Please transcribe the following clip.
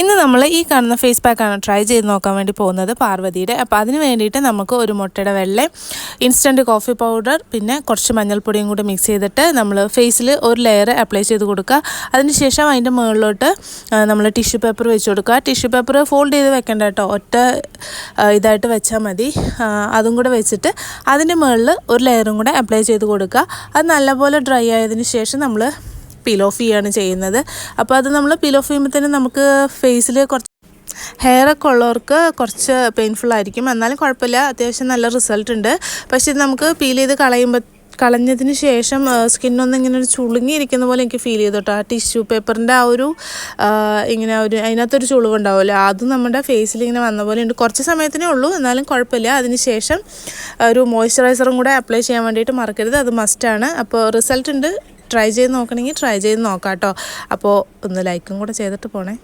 ഇന്ന് നമ്മൾ ഈ കാണുന്ന ഫേസ് പാക്കാണ് ട്രൈ ചെയ്ത് നോക്കാൻ വേണ്ടി പോകുന്നത് പാർവതിയുടെ. അപ്പോൾ അതിന് വേണ്ടിയിട്ട് നമുക്ക് ഒരു മുട്ടയുടെ വെള്ള, ഇൻസ്റ്റൻറ്റ് കോഫി പൗഡർ, പിന്നെ കുറച്ച് മഞ്ഞൾപ്പൊടിയും കൂടി മിക്സ് ചെയ്തിട്ട് നമ്മൾ ഫേസിൽ ഒരു ലെയർ അപ്ലൈ ചെയ്ത് കൊടുക്കുക. അതിനുശേഷം അതിൻ്റെ മുകളിലോട്ട് നമ്മൾ ടിഷ്യൂ പേപ്പർ വെച്ച് കൊടുക്കുക. ടിഷ്യൂ പേപ്പർ ഫോൾഡ് ചെയ്ത് വെക്കേണ്ട കേട്ടോ, ഒറ്റ ഇതായിട്ട് വെച്ചാൽ മതി. അതും കൂടെ വെച്ചിട്ട് അതിൻ്റെ മുകളിൽ ഒരു ലെയറും കൂടെ അപ്ലൈ ചെയ്ത് കൊടുക്കുക. അത് നല്ലപോലെ ഡ്രൈ ആയതിനു ശേഷം നമ്മൾ പീൽ ഓഫ് ചെയ്യുകയാണ് ചെയ്യുന്നത്. അപ്പോൾ അത് നമ്മൾ പീൽ ഓഫ് ചെയ്യുമ്പോഴത്തേനും നമുക്ക് ഫേസിൽ കുറച്ച് ഹെയറൊക്കെ ഉള്ളവർക്ക് കുറച്ച് പെയിൻഫുൾ ആയിരിക്കും, എന്നാലും കുഴപ്പമില്ല, അത്യാവശ്യം നല്ല റിസൾട്ട് ഉണ്ട്. പക്ഷേ ഇത് നമുക്ക് പീൽ ചെയ്ത് കളഞ്ഞതിന് ശേഷം സ്കിന്നൊന്നും ഇങ്ങനെ ഒരു ചുളുങ്ങിയിരിക്കുന്ന പോലെ എനിക്ക് ഫീൽ ചെയ്തു കേട്ടോ. ആ ടിഷ്യൂ പേപ്പറിൻ്റെ ആ ഒരു ഇങ്ങനെ ഒരു അതിനകത്തൊരു ചുളിവുണ്ടാവുമല്ലോ, അതും നമ്മുടെ ഫേസിൽ ഇങ്ങനെ വന്ന പോലെ ഉണ്ട്. കുറച്ച് സമയത്തിനേ ഉള്ളൂ, എന്നാലും കുഴപ്പമില്ല. അതിന് ശേഷം ഒരു മോയ്സ്ചറൈസറും കൂടെ അപ്ലൈ ചെയ്യാൻ വേണ്ടിയിട്ട് മറക്കരുത്, അത് മസ്റ്റാണ്. അപ്പോൾ റിസൾട്ട് ഉണ്ട്, ട്രൈ ചെയ്ത് നോക്കണമെങ്കിൽ ട്രൈ ചെയ്ത് നോക്കാം കേട്ടോ. അപ്പോൾ ഒന്ന് ലൈക്കും കൂടെ ചെയ്തിട്ട് പോണേ.